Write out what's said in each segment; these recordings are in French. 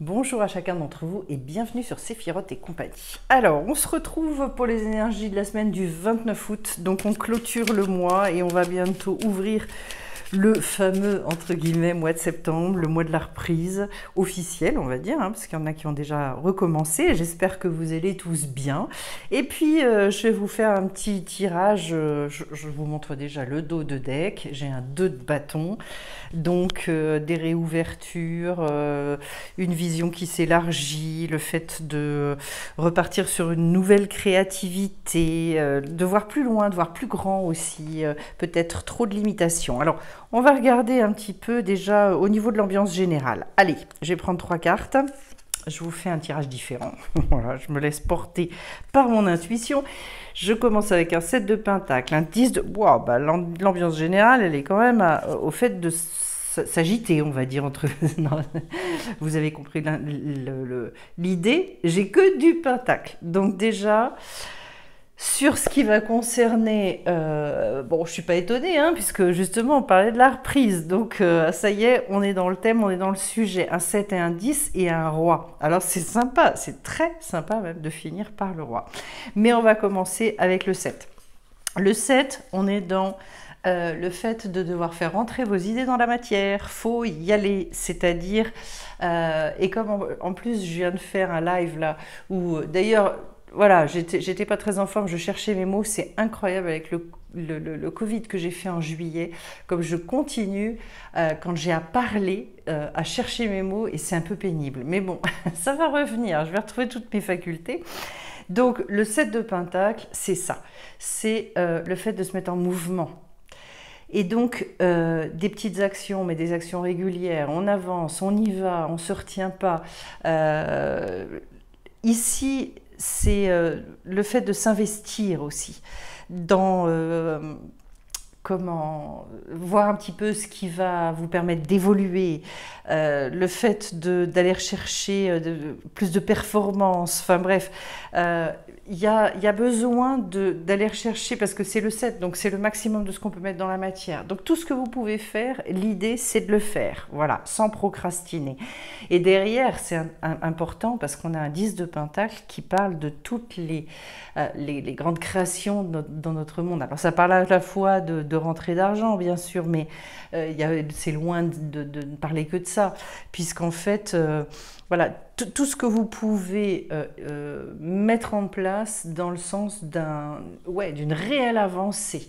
Bonjour à chacun d'entre vous et bienvenue sur Séphiroth et compagnie. Alors, on se retrouve pour les énergies de la semaine du 29 août. Donc, on clôture le mois et on va bientôt ouvrir le fameux, entre guillemets, mois de septembre, le mois de la reprise officielle, on va dire, hein, parce qu'il y en a qui ont déjà recommencé. J'espère que vous allez tous bien. Et puis, je vais vous faire un petit tirage. Je vous montre déjà le dos de deck. J'ai un 2 de bâton, donc des réouvertures, une vision qui s'élargit, le fait de repartir sur une nouvelle créativité, de voir plus loin, de voir plus grand aussi, peut-être trop de limitations. Alors, on va regarder un petit peu déjà au niveau de l'ambiance générale. Allez, je vais prendre 3 cartes. Je vous fais un tirage différent. Voilà, je me laisse porter par mon intuition. Je commence avec un 7 de pentacle, un 10 de... Wow, bah, l'ambiance générale, elle est quand même au fait de s'agiter, on va dire, entre... Non, vous avez compris l'idée. J'ai que du pentacle. Donc déjà... Sur ce qui va concerner, bon, je suis pas étonnée, hein, puisque justement on parlait de la reprise, donc ça y est, on est dans le thème, on est dans le sujet, un 7 et un 10 et un roi. Alors c'est sympa, c'est très sympa même de finir par le roi. Mais on va commencer avec le 7. Le 7, on est dans le fait de devoir faire rentrer vos idées dans la matière, faut y aller, c'est-à-dire, et comme en plus je viens de faire un live là, où d'ailleurs... Voilà, j'étais pas très en forme, je cherchais mes mots, c'est incroyable avec le Covid que j'ai fait en juillet, comme je continue quand j'ai à parler, à chercher mes mots et c'est un peu pénible. Mais bon, ça va revenir, je vais retrouver toutes mes facultés. Donc le 7 de pentacle, c'est ça, c'est le fait de se mettre en mouvement. Et donc, des petites actions, mais des actions régulières, on avance, on y va, on ne se retient pas. Ici, c'est le fait de s'investir aussi dans comment voir un petit peu ce qui va vous permettre d'évoluer, le fait d'aller rechercher plus de performance, enfin bref, il y a besoin d'aller rechercher, parce que c'est le 7, donc c'est le maximum de ce qu'on peut mettre dans la matière. Donc tout ce que vous pouvez faire, l'idée c'est de le faire, voilà, sans procrastiner. Et derrière, c'est important parce qu'on a un 10 de pentacle qui parle de toutes les grandes créations dans notre monde. Alors ça parle à la fois de rentrée d'argent, bien sûr, mais c'est loin de ne parler que de ça, puisqu'en fait... voilà, tout ce que vous pouvez mettre en place dans le sens d'une réelle avancée.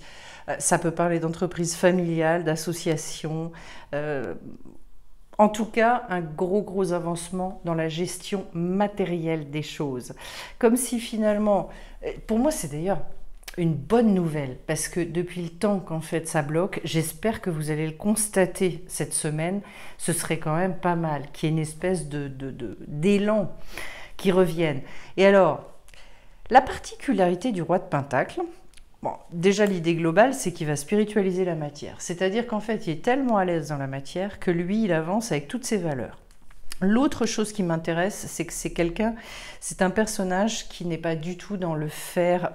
Ça peut parler d'entreprise familiale, d'association, en tout cas un gros avancement dans la gestion matérielle des choses. Comme si finalement, pour moi c'est d'ailleurs une bonne nouvelle, parce que depuis le temps qu'en fait ça bloque, j'espère que vous allez le constater cette semaine, ce serait quand même pas mal, qu'il y ait une espèce d'élan qui revienne. Et alors, la particularité du roi de Pentacle, bon, déjà l'idée globale, c'est qu'il va spiritualiser la matière, c'est-à-dire qu'en fait il est tellement à l'aise dans la matière que lui, il avance avec toutes ses valeurs. L'autre chose qui m'intéresse, c'est que c'est un personnage qui n'est pas du tout dans le faire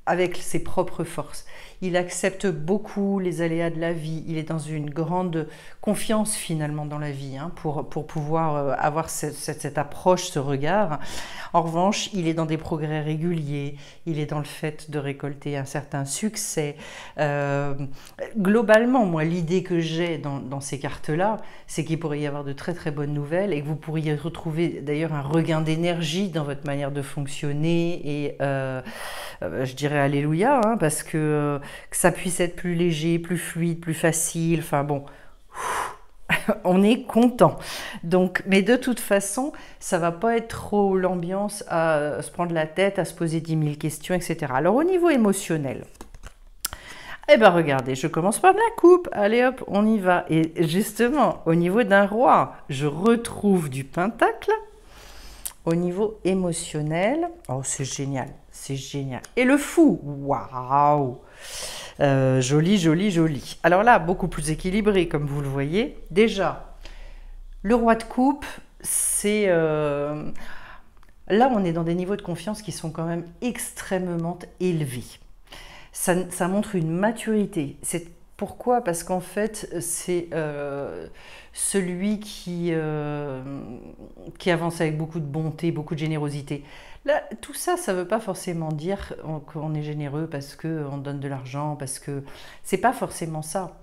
avec ses propres forces. Il accepte beaucoup les aléas de la vie, il est dans une grande confiance finalement dans la vie, hein, pour pouvoir avoir cette approche, ce regard. En revanche, il est dans des progrès réguliers, il est dans le fait de récolter un certain succès. Globalement, moi, l'idée que j'ai dans ces cartes-là, c'est qu'il pourrait y avoir de très bonnes nouvelles et que vous pourriez retrouver d'ailleurs un regain d'énergie dans votre manière de fonctionner et je dirais alléluia, hein, parce que ça puisse être plus léger, plus fluide, plus facile, enfin bon, on est content. Donc, mais de toute façon, ça va pas être trop l'ambiance à se prendre la tête, à se poser 10 000 questions, etc. Alors au niveau émotionnel, eh ben regardez, je commence par de la coupe, allez hop, on y va. Et justement, au niveau d'un roi, je retrouve du pentacle. Au niveau émotionnel, oh c'est génial, c'est génial. Et le fou, waouh, joli. Alors là, beaucoup plus équilibré, comme vous le voyez. Déjà, le roi de coupe, c'est... là, on est dans des niveaux de confiance qui sont quand même extrêmement élevés. Ça montre une maturité. Pourquoi? Parce qu'en fait, c'est celui qui avance avec beaucoup de bonté, beaucoup de générosité. Là, tout ça, ça ne veut pas forcément dire qu'on est généreux parce qu'on donne de l'argent, parce que c'est pas forcément ça.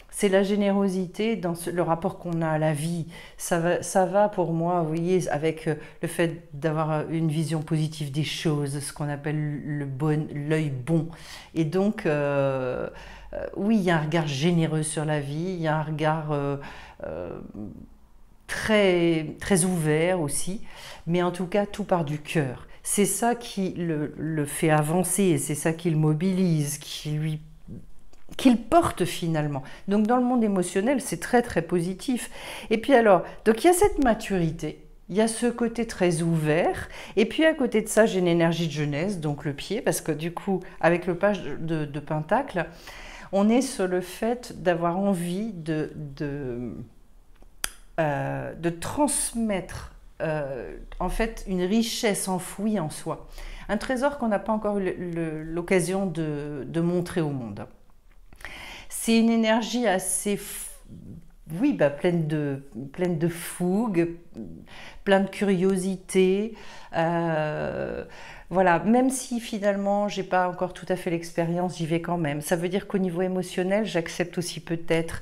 C'est la générosité dans le rapport qu'on a à la vie. Ça va pour moi, vous voyez, avec le fait d'avoir une vision positive des choses, ce qu'on appelle l'œil bon. Et donc, oui, il y a un regard généreux sur la vie, il y a un regard très, très ouvert aussi, mais en tout cas, tout part du cœur. C'est ça qui le fait avancer, c'est ça qui le mobilise, qu'il porte finalement. Donc dans le monde émotionnel, c'est très très positif. Et puis alors, donc il y a cette maturité, il y a ce côté très ouvert, et puis à côté de ça, j'ai une énergie de jeunesse, donc le pied, parce que du coup, avec le page de Pentacle, on est sur le fait d'avoir envie de transmettre en fait une richesse enfouie en soi. Un trésor qu'on n'a pas encore eu l'occasion de montrer au monde. C'est une énergie assez, oui, pleine de fougue, plein de curiosité. Voilà, même si finalement j'ai pas encore tout à fait l'expérience, j'y vais quand même. Ça veut dire qu'au niveau émotionnel, j'accepte aussi peut-être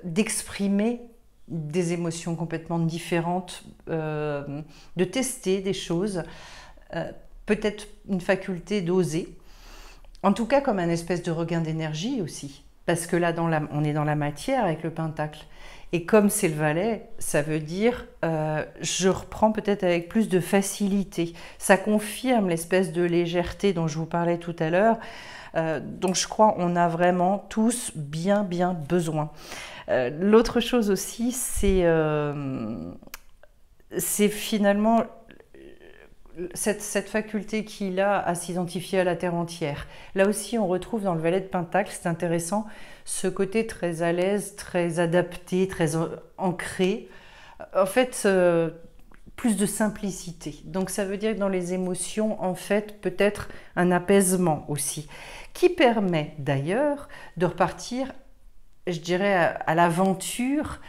d'exprimer des émotions complètement différentes, de tester des choses, peut-être une faculté d'oser. En tout cas, comme un espèce de regain d'énergie aussi. Parce que là, on est dans la matière avec le pentacle. Et comme c'est le valet, ça veut dire je reprends peut-être avec plus de facilité. Ça confirme l'espèce de légèreté dont je vous parlais tout à l'heure. Donc je crois qu'on a vraiment tous bien besoin. L'autre chose aussi, c'est finalement cette faculté qu'il a à s'identifier à la terre entière. Là aussi, on retrouve dans le valet de Pentacle, c'est intéressant, ce côté très à l'aise, très adapté, très ancré. En fait, plus de simplicité. Donc ça veut dire que dans les émotions, en fait, peut-être un apaisement aussi, qui permet d'ailleurs de repartir, je dirais, à l'aventure.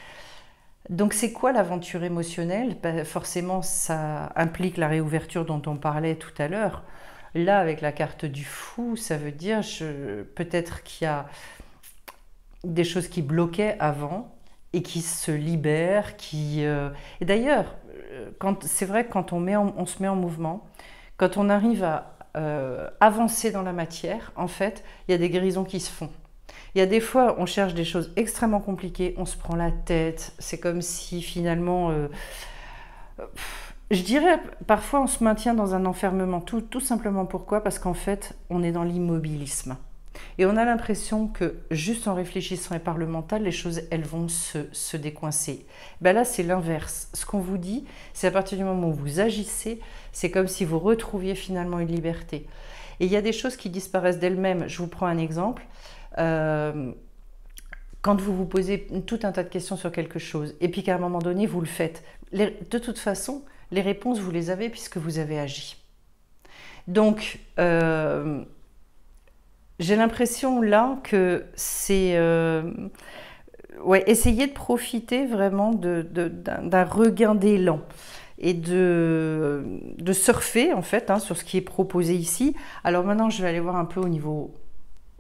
Donc c'est quoi l'aventure émotionnelle? Forcément, ça implique la réouverture dont on parlait tout à l'heure. Là, avec la carte du fou, ça veut dire peut-être qu'il y a des choses qui bloquaient avant et qui se libèrent. Et d'ailleurs, c'est vrai que quand on se met en mouvement, quand on arrive à avancer dans la matière, en fait, il y a des guérisons qui se font. Il y a des fois, on cherche des choses extrêmement compliquées, on se prend la tête, c'est comme si finalement, je dirais, parfois on se maintient dans un enfermement, tout simplement pourquoi? Parce qu'en fait, on est dans l'immobilisme. Et on a l'impression que juste en réfléchissant et par le mental, les choses, elles vont se décoincer. Ben là, c'est l'inverse. Ce qu'on vous dit, c'est à partir du moment où vous agissez, c'est comme si vous retrouviez finalement une liberté. Et il y a des choses qui disparaissent d'elles-mêmes. Je vous prends un exemple. Quand vous vous posez tout un tas de questions sur quelque chose et puis qu'à un moment donné vous le faites, de toute façon les réponses vous les avez puisque vous avez agi. Donc j'ai l'impression là que c'est essayer de profiter vraiment d'un regain d'élan et de surfer en fait sur ce qui est proposé ici. Alors maintenant je vais aller voir un peu au niveau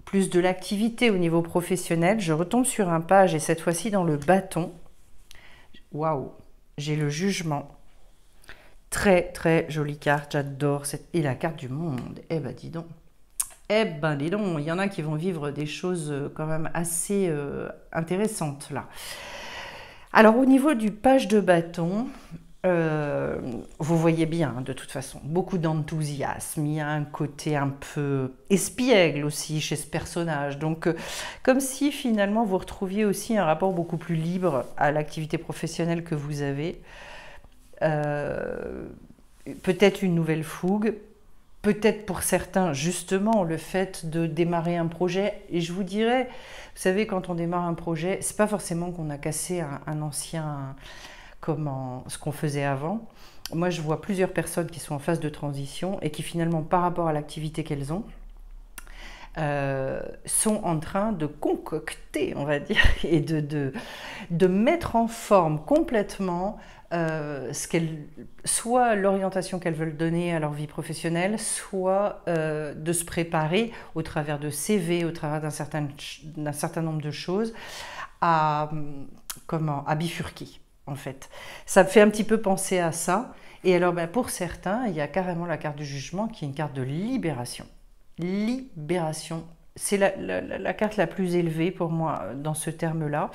plus de l'activité au niveau professionnel. Je retombe sur un page et cette fois-ci dans le bâton. Waouh, j'ai le jugement. Très très jolie carte, j'adore. Et la carte du monde. Eh ben dis donc. Il y en a qui vont vivre des choses quand même assez intéressantes là. Alors au niveau du page de bâton, vous voyez bien de toute façon, beaucoup d'enthousiasme, il y a un côté un peu espiègle aussi chez ce personnage, donc comme si finalement vous retrouviez aussi un rapport beaucoup plus libre à l'activité professionnelle que vous avez, peut-être une nouvelle fougue, peut-être pour certains justement le fait de démarrer un projet, et je vous dirais, vous savez quand on démarre un projet, c'est pas forcément qu'on a cassé un ancien... ce qu'on faisait avant. Moi, je vois plusieurs personnes qui sont en phase de transition et qui finalement, par rapport à l'activité qu'elles ont, sont en train de concocter, on va dire, et de mettre en forme complètement soit l'orientation qu'elles veulent donner à leur vie professionnelle, soit de se préparer au travers de CV, au travers d'un certain nombre de choses, à bifurquer, en fait. Ça me fait un petit peu penser à ça. Et alors, pour certains, il y a carrément la carte du jugement qui est une carte de libération. Libération, c'est la carte la plus élevée pour moi dans ce terme-là.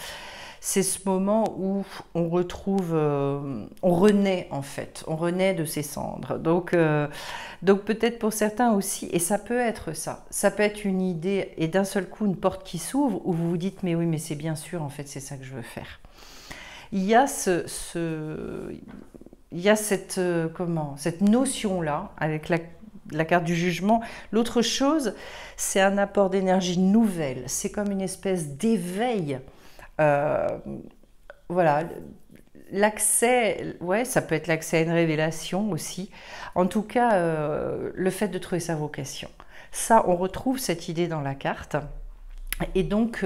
C'est ce moment où on retrouve, on renaît en fait, on renaît de ses cendres. Donc peut-être pour certains aussi, et ça peut être ça peut être une idée et d'un seul coup une porte qui s'ouvre où vous vous dites mais oui mais c'est bien sûr en fait c'est ça que je veux faire. Il y a cette notion-là avec la carte du jugement. L'autre chose, c'est un apport d'énergie nouvelle. C'est comme une espèce d'éveil. Voilà, l'accès, ouais, ça peut être l'accès à une révélation aussi. En tout cas, le fait de trouver sa vocation. Ça, on retrouve cette idée dans la carte. Et donc,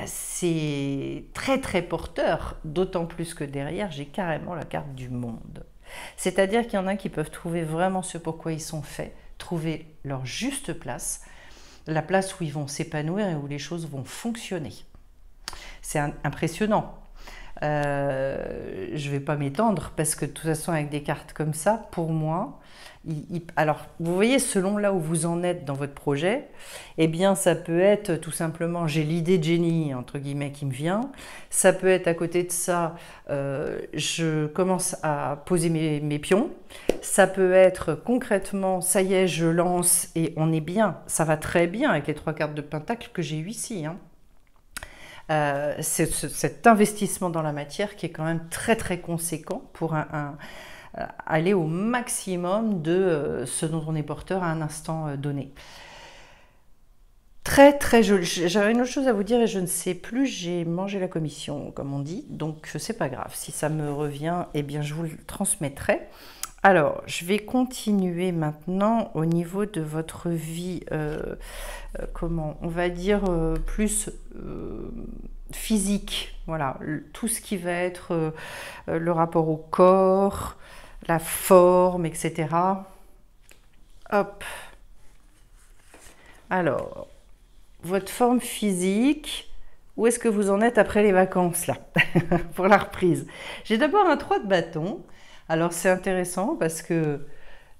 c'est très très porteur, d'autant plus que derrière, j'ai carrément la carte du monde. C'est-à-dire qu'il y en a qui peuvent trouver vraiment ce pourquoi ils sont faits, trouver leur juste place, la place où ils vont s'épanouir et où les choses vont fonctionner. C'est impressionnant. Je ne vais pas m'étendre parce que de toute façon avec des cartes comme ça, pour moi, alors vous voyez selon là où vous en êtes dans votre projet, eh bien ça peut être tout simplement j'ai l'idée de génie entre guillemets qui me vient, ça peut être à côté de ça je commence à poser mes pions, ça peut être concrètement ça y est je lance et on est bien, ça va très bien avec les 3 cartes de Pentacle que j'ai eu ici, hein. C'est cet investissement dans la matière qui est quand même très très conséquent pour aller au maximum de ce dont on est porteur à un instant donné. Très très joli. J'avais une autre chose à vous dire et je ne sais plus, j'ai mangé la commission comme on dit, donc c'est pas grave. Si ça me revient, eh bien je vous le transmettrai. Alors, je vais continuer maintenant au niveau de votre vie, comment on va dire, plus physique. Voilà, tout ce qui va être le rapport au corps, la forme, etc. Hop. Alors, votre forme physique, où est-ce que vous en êtes après les vacances, là, pour la reprise? J'ai d'abord un 3 de bâton. Alors c'est intéressant parce que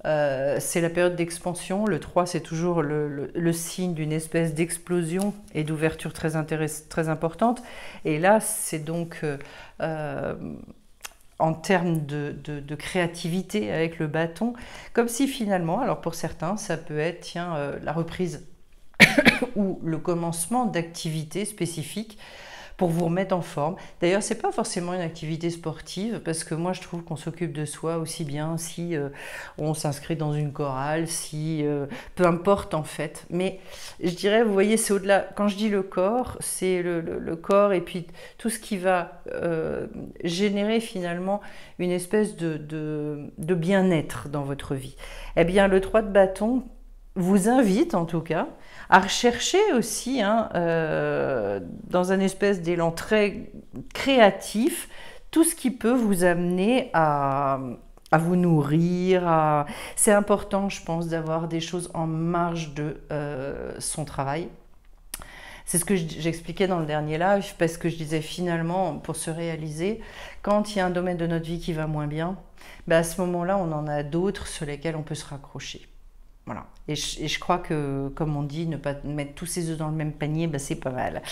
c'est la période d'expansion. Le 3, c'est toujours le signe d'une espèce d'explosion et d'ouverture très importante. Et là, c'est donc en termes de créativité avec le bâton, comme si finalement, alors pour certains, ça peut être tiens, la reprise ou le commencement d'activités spécifiques pour vous remettre en forme. D'ailleurs, c'est pas forcément une activité sportive, parce que moi, je trouve qu'on s'occupe de soi aussi bien si on s'inscrit dans une chorale, si peu importe en fait. Mais je dirais, vous voyez, c'est au-delà. Quand je dis le corps, c'est le corps et puis tout ce qui va générer finalement une espèce de bien-être dans votre vie. Eh bien, le 3 de bâton vous invite en tout cas à rechercher aussi, hein, dans un espèce d'élan très créatif, tout ce qui peut vous amener à vous nourrir. C'est important, je pense, d'avoir des choses en marge de son travail. C'est ce que j'expliquais dans le dernier live, parce que je disais finalement, pour se réaliser, quand il y a un domaine de notre vie qui va moins bien, à ce moment-là, on en a d'autres sur lesquels on peut se raccrocher. Voilà. Et je crois que, comme on dit, ne pas mettre tous ses œufs dans le même panier, c'est pas mal.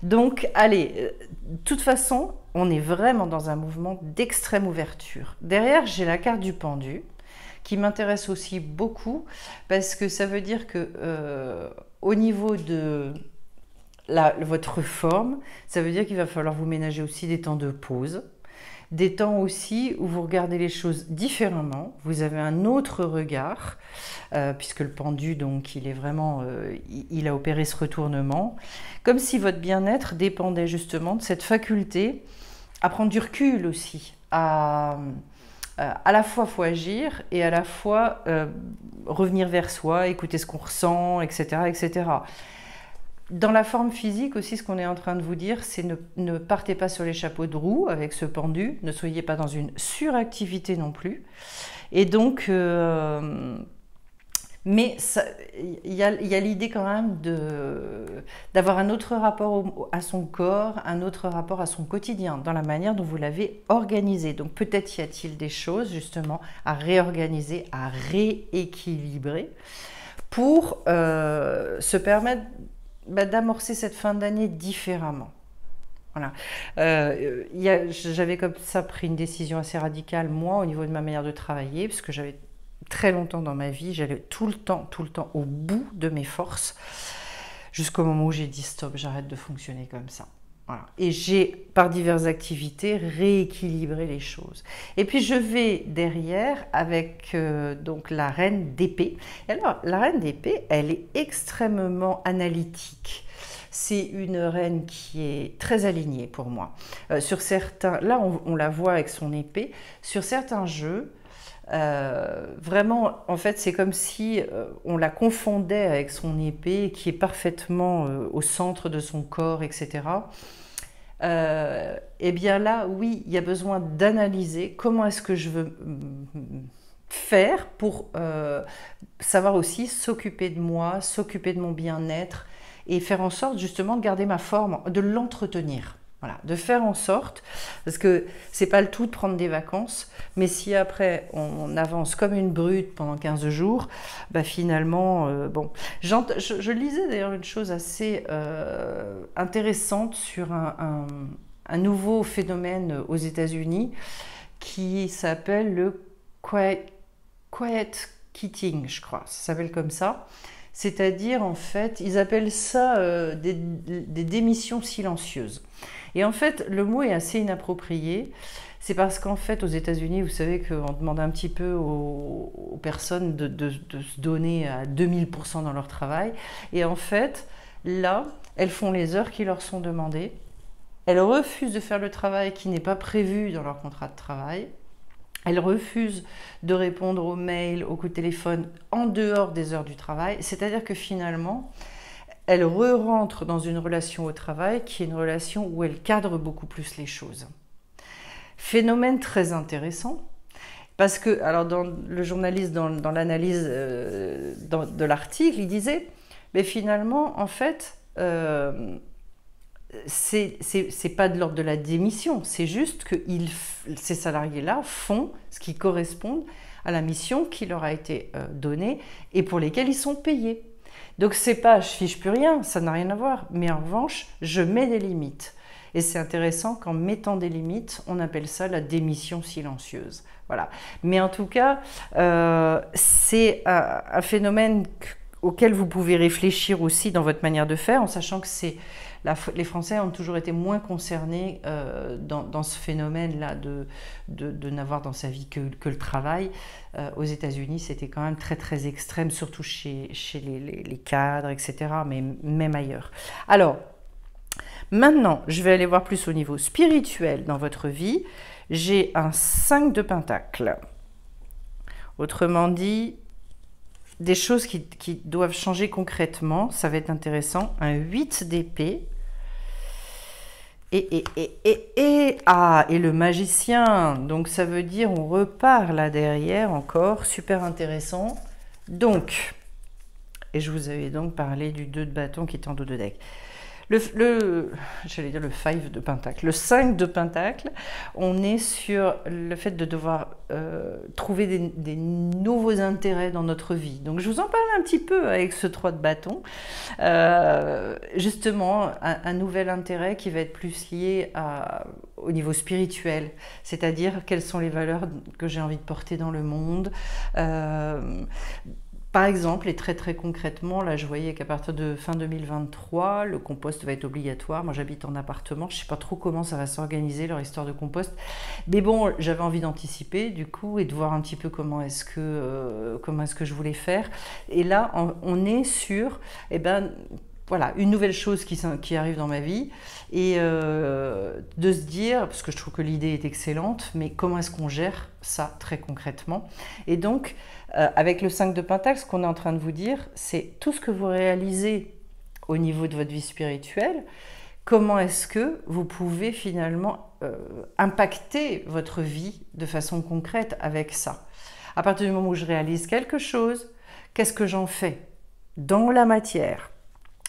Donc, allez, de toute façon, on est vraiment dans un mouvement d'extrême ouverture. Derrière, j'ai la carte du pendu, qui m'intéresse aussi beaucoup, parce que ça veut dire que au niveau de votre forme, ça veut dire qu'il va falloir vous ménager aussi des temps de pause, des temps aussi où vous regardez les choses différemment, vous avez un autre regard, puisque le pendu, donc, il est vraiment, il a opéré ce retournement, comme si votre bien-être dépendait justement de cette faculté à prendre du recul aussi, à à la fois, il faut agir et à la fois revenir vers soi, écouter ce qu'on ressent, etc., etc. Dans la forme physique aussi, ce qu'on est en train de vous dire, c'est ne partez pas sur les chapeaux de roue avec ce pendu, ne soyez pas dans une suractivité non plus. Et donc, mais il y a l'idée quand même d'avoir un autre rapport à son corps, un autre rapport à son quotidien, dans la manière dont vous l'avez organisé. Donc peut-être y a-t-il des choses justement à réorganiser, à rééquilibrer pour se permettre d'amorcer cette fin d'année différemment. Voilà. J'avais comme ça pris une décision assez radicale, moi, au niveau de ma manière de travailler, parce que j'avais très longtemps dans ma vie, j'allais tout le temps au bout de mes forces, jusqu'au moment où j'ai dit stop, j'arrête de fonctionner comme ça. Voilà. Et j'ai, par diverses activités, rééquilibré les choses. Et puis je vais derrière avec donc la reine d'épée. Et alors, la reine d'épée, elle est extrêmement analytique. C'est une reine qui est très alignée pour moi. Sur certains, là, on la voit avec son épée. Sur certains jeux, vraiment, en fait, c'est comme si on la confondait avec son épée qui est parfaitement au centre de son corps, etc. Et bien là, oui, il y a besoin d'analyser comment est-ce que je veux faire pour savoir aussi s'occuper de moi, s'occuper de mon bien-être et faire en sorte justement de garder ma forme, de l'entretenir. Voilà, de faire en sorte, parce que c'est pas le tout de prendre des vacances, mais si après on avance comme une brute pendant 15 jours, bah finalement, bon. Je lisais d'ailleurs une chose assez intéressante sur un nouveau phénomène aux États-Unis qui s'appelle le quiet quitting, je crois, ça s'appelle comme ça. C'est-à-dire, en fait, ils appellent ça des démissions silencieuses. Et en fait, le mot est assez inapproprié. C'est parce qu'en fait, aux États-Unis, vous savez qu'on demande un petit peu aux personnes de se donner à 2000% dans leur travail. Et en fait, là, elles font les heures qui leur sont demandées. Elles refusent de faire le travail qui n'est pas prévu dans leur contrat de travail. Elles refusent de répondre aux mails, aux coups de téléphone en dehors des heures du travail. C'est-à-dire que finalement, elles re-rentrent dans une relation au travail qui est une relation où elles cadrent beaucoup plus les choses. Phénomène très intéressant, parce que, alors dans le journaliste, dans l'analyse de l'article, il disait, mais finalement, en fait, c'est pas de l'ordre de la démission, c'est juste que ces salariés-là font ce qui correspond à la mission qui leur a été donnée et pour lesquelles ils sont payés. Donc c'est pas je fiche plus rien, ça n'a rien à voir, mais en revanche, je mets des limites. Et c'est intéressant qu'en mettant des limites, on appelle ça la démission silencieuse. Voilà. Mais en tout cas, c'est un phénomène auquel vous pouvez réfléchir aussi dans votre manière de faire, en sachant que les Français ont toujours été moins concernés dans ce phénomène-là de n'avoir dans sa vie que le travail. Aux États-Unis, c'était quand même très très extrême, surtout chez les cadres, etc., mais même ailleurs. Alors, maintenant, je vais aller voir plus au niveau spirituel dans votre vie. J'ai un 5 de Pentacle. Autrement dit, des choses qui doivent changer concrètement, ça va être intéressant. Un 8 d'épée. Et le magicien, donc ça veut dire on repart là derrière encore, super intéressant. Donc, et je vous avais donc parlé du 2 de bâton qui est en dos de deck. J'allais dire le 5 de Pentacle. Le 5 de Pentacle, on est sur le fait de devoir trouver des nouveaux intérêts dans notre vie. Donc je vous en parle un petit peu avec ce 3 de bâton. Justement, un nouvel intérêt qui va être plus lié au niveau spirituel, c'est-à-dire quelles sont les valeurs que j'ai envie de porter dans le monde. Par exemple, et très très concrètement, là je voyais qu'à partir de fin 2023, le compost va être obligatoire. Moi j'habite en appartement, je ne sais pas trop comment ça va s'organiser leur histoire de compost. Mais bon, j'avais envie d'anticiper du coup et de voir un petit peu comment est-ce que je voulais faire. Et là, on est sur voilà, une nouvelle chose qui arrive dans ma vie et de se dire, parce que je trouve que l'idée est excellente, mais comment est-ce qu'on gère ça très concrètement? Et donc, avec le 5 de Pentacle, ce qu'on est en train de vous dire, c'est tout ce que vous réalisez au niveau de votre vie spirituelle, comment est-ce que vous pouvez finalement impacter votre vie de façon concrète avec ça? À partir du moment où je réalise quelque chose, qu'est-ce que j'en fais dans la matière?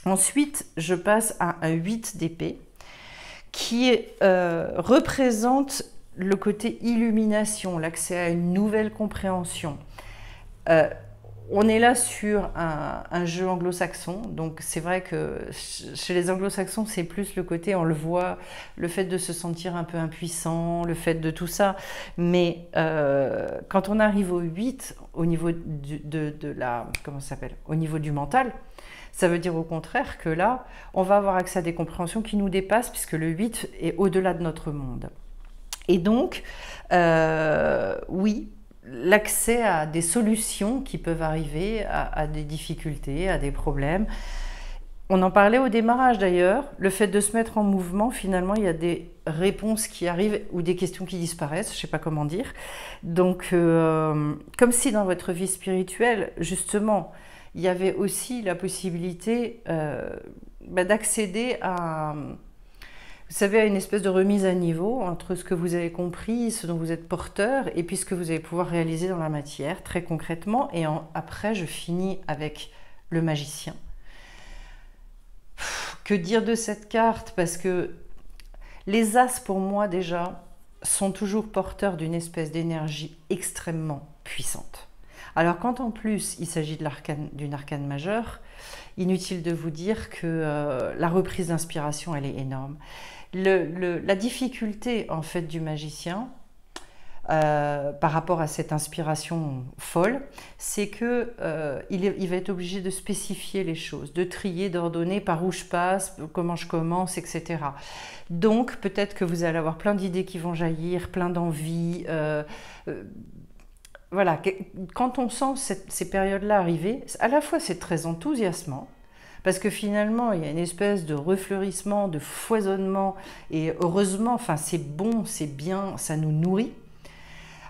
Ensuite, je passe à un 8 d'épée qui représente le côté illumination, l'accès à une nouvelle compréhension. On est là sur un jeu anglo-saxon, donc c'est vrai que chez les anglo-saxons, c'est plus le côté, on le voit, le fait de se sentir un peu impuissant, le fait de tout ça. Mais quand on arrive au 8, au niveau comment ça s'appelle, au niveau du mental, ça veut dire au contraire que là, on va avoir accès à des compréhensions qui nous dépassent, puisque le 8 est au-delà de notre monde. Et donc, oui, l'accès à des solutions qui peuvent arriver à des difficultés, à des problèmes. On en parlait au démarrage d'ailleurs, le fait de se mettre en mouvement, finalement, il y a des réponses qui arrivent ou des questions qui disparaissent, je ne sais pas comment dire. Donc, comme si dans votre vie spirituelle, justement, il y avait aussi la possibilité d'accéder à... Vous savez, à une espèce de remise à niveau entre ce que vous avez compris, ce dont vous êtes porteur, et puis ce que vous allez pouvoir réaliser dans la matière, très concrètement. Et après, je finis avec le magicien. Que dire de cette carte? Parce que les As, pour moi, déjà, sont toujours porteurs d'une espèce d'énergie extrêmement puissante. Alors, quand en plus, il s'agit d'une arcane majeure, inutile de vous dire que la reprise d'inspiration, elle est énorme. La difficulté en fait du magicien par rapport à cette inspiration folle, c'est que il va être obligé de spécifier les choses, de trier, d'ordonner par où je passe, comment je commence, etc. Donc peut-être que vous allez avoir plein d'idées qui vont jaillir, plein d'envies. Voilà, quand on sent ces périodes-là arriver, à la fois c'est très enthousiasmant, parce que finalement, il y a une espèce de refleurissement, de foisonnement, et heureusement, enfin, c'est bon, c'est bien, ça nous nourrit.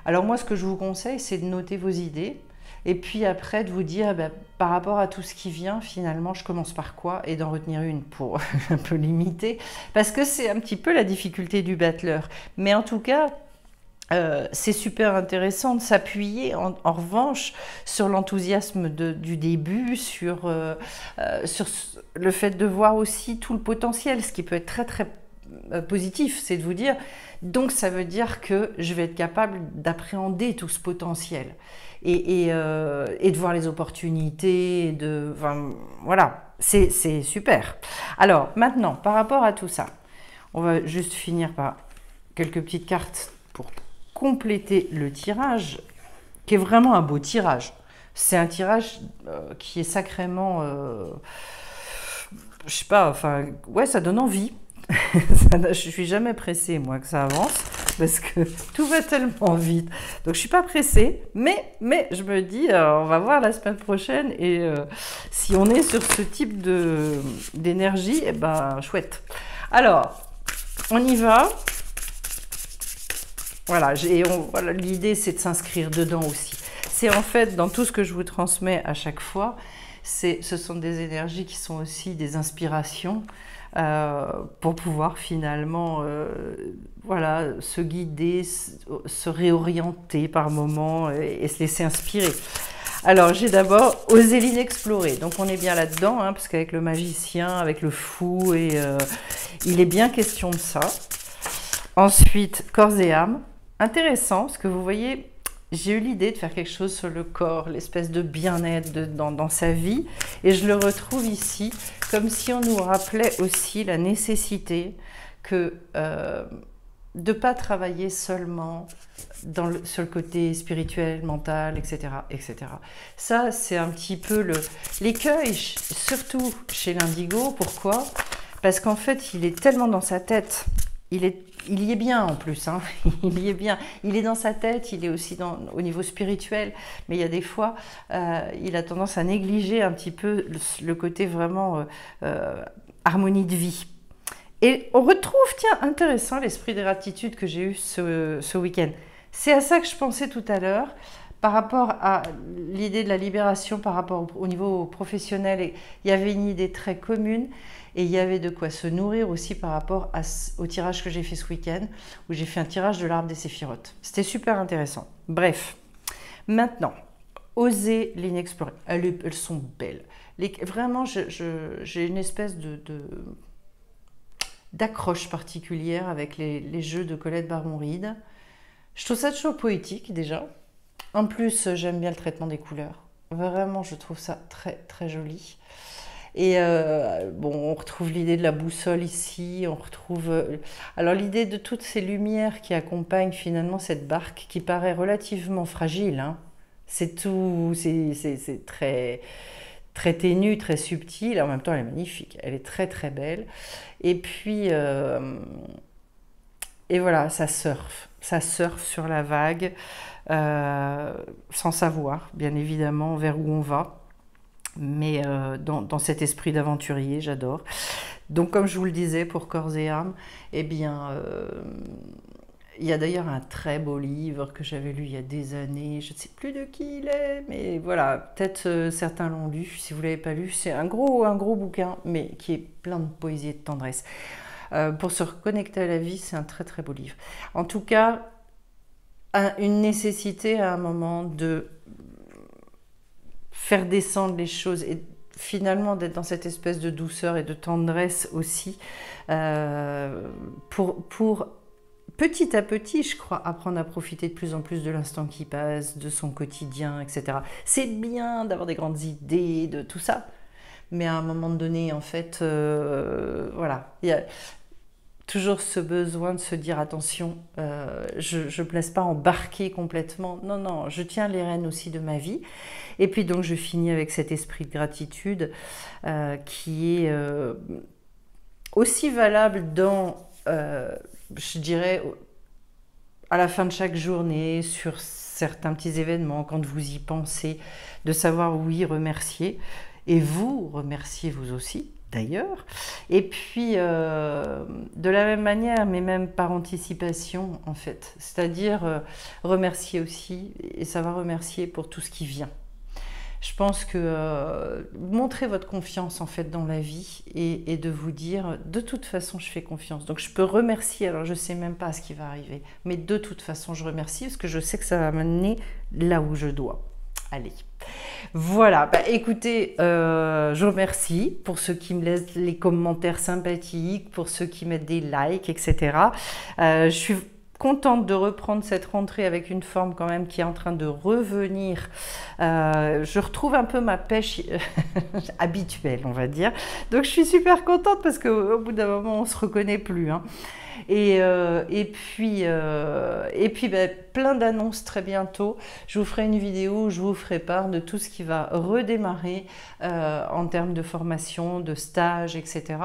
Alors moi, ce que je vous conseille, c'est de noter vos idées, et puis après, de vous dire, par rapport à tout ce qui vient, finalement, je commence par quoi, et d'en retenir une pour un peu limiter, parce que c'est un petit peu la difficulté du battleur. Mais en tout cas, c'est super intéressant de s'appuyer en revanche sur l'enthousiasme du début, sur le fait de voir aussi tout le potentiel, ce qui peut être très très positif, c'est de vous dire, donc ça veut dire que je vais être capable d'appréhender tout ce potentiel et de voir les opportunités, enfin, voilà, c'est super. Alors maintenant, par rapport à tout ça, on va juste finir par quelques petites cartes pour compléter le tirage, qui est vraiment un beau tirage. C'est un tirage qui est sacrément, je sais pas, enfin, ouais, ça donne envie. Je suis jamais pressée, moi, que ça avance, parce que tout va tellement vite. Donc, je suis pas pressée, mais je me dis, on va voir la semaine prochaine, et si on est sur ce type d'énergie, eh ben, chouette. Alors, on y va. Voilà, voilà, l'idée c'est de s'inscrire dedans aussi. C'est en fait dans tout ce que je vous transmets à chaque fois, ce sont des énergies qui sont aussi des inspirations pour pouvoir finalement voilà, se guider, se réorienter par moments et se laisser inspirer. Alors j'ai d'abord osé l'inexplorer, donc on est bien là-dedans, hein, parce qu'avec le magicien, avec le fou, il est bien question de ça. Ensuite, corps et âme. Intéressant, parce que vous voyez, j'ai eu l'idée de faire quelque chose sur le corps, l'espèce de bien-être dans sa vie, et je le retrouve ici, comme si on nous rappelait aussi la nécessité que de ne pas travailler seulement sur le côté spirituel, mental, etc. etc. Ça, c'est un petit peu l'écueil, surtout chez l'indigo. Pourquoi? Parce qu'en fait, il est tellement dans sa tête, il est il y est bien en plus, hein. Il y est bien. Il est dans sa tête, il est aussi au niveau spirituel, mais il y a des fois, il a tendance à négliger un petit peu le côté vraiment harmonie de vie. Et on retrouve, tiens, intéressant, l'esprit de gratitude que j'ai eu ce week-end. C'est à ça que je pensais tout à l'heure, par rapport à l'idée de la libération, par rapport au niveau professionnel. Et il y avait une idée très commune, et il y avait de quoi se nourrir aussi par rapport au tirage que j'ai fait ce week-end, où j'ai fait un tirage de l'arbre des séphirotes. C'était super intéressant. Bref, maintenant, oser l'inexplorer. Elles sont belles. Vraiment, j'ai une espèce d'accroche particulière avec les jeux de Colette Baron-Reid. Je trouve ça toujours poétique déjà. En plus, j'aime bien le traitement des couleurs. Vraiment, je trouve ça très très joli. Et bon, on retrouve l'idée de la boussole ici, on retrouve alors l'idée de toutes ces lumières qui accompagnent finalement cette barque qui paraît relativement fragile, hein. C'est tout, c'est très très ténue, très subtile. En même temps, elle est magnifique, elle est très très belle. Et puis et voilà, ça surfe sur la vague, sans savoir, bien évidemment, vers où on va. Mais dans cet esprit d'aventurier, j'adore. Donc, comme je vous le disais, pour corps et âme, eh bien, il y a d'ailleurs un très beau livre que j'avais lu il y a des années. Je ne sais plus de qui il est, mais voilà, peut-être certains l'ont lu. Si vous ne l'avez pas lu, c'est un gros bouquin, mais qui est plein de poésie et de tendresse. Pour se reconnecter à la vie, c'est un très très beau livre. En tout cas, une nécessité à un moment de faire descendre les choses et finalement d'être dans cette espèce de douceur et de tendresse aussi pour petit à petit, je crois, apprendre à profiter de plus en plus de l'instant qui passe, de son quotidien, etc. C'est bien d'avoir des grandes idées, de tout ça, mais à un moment donné, en fait, voilà, il y a toujours ce besoin de se dire attention, je ne me laisse pas embarquer complètement. Non, non, je tiens les rênes aussi de ma vie. Et puis donc je finis avec cet esprit de gratitude qui est aussi valable dans, je dirais, à la fin de chaque journée, sur certains petits événements, quand vous y pensez, de savoir oui, remercier. Et vous remerciez vous aussi, d'ailleurs. Et puis, de la même manière, mais même par anticipation, en fait. C'est-à-dire remercier aussi et savoir remercier pour tout ce qui vient. Je pense que montrer votre confiance en fait dans la vie et de vous dire de toute façon je fais confiance. Donc je peux remercier, alors je ne sais même pas ce qui va arriver, mais de toute façon je remercie parce que je sais que ça va m'amener là où je dois. Allez, voilà, bah, écoutez, je vous remercie pour ceux qui me laissent les commentaires sympathiques, pour ceux qui mettent des likes, etc. Je suis contente de reprendre cette rentrée avec une forme quand même qui est en train de revenir. Je retrouve un peu ma pêche habituelle, on va dire. Donc je suis super contente parce qu'au bout d'un moment, on ne se reconnaît plus, hein. Et puis bah, plein d'annonces très bientôt. Je vous ferai une vidéo où je vous ferai part de tout ce qui va redémarrer en termes de formation, de stage, etc.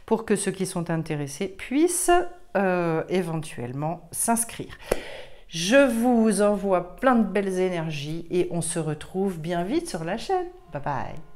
pour que ceux qui sont intéressés puissent éventuellement s'inscrire. Je vous envoie plein de belles énergies et on se retrouve bien vite sur la chaîne. Bye bye.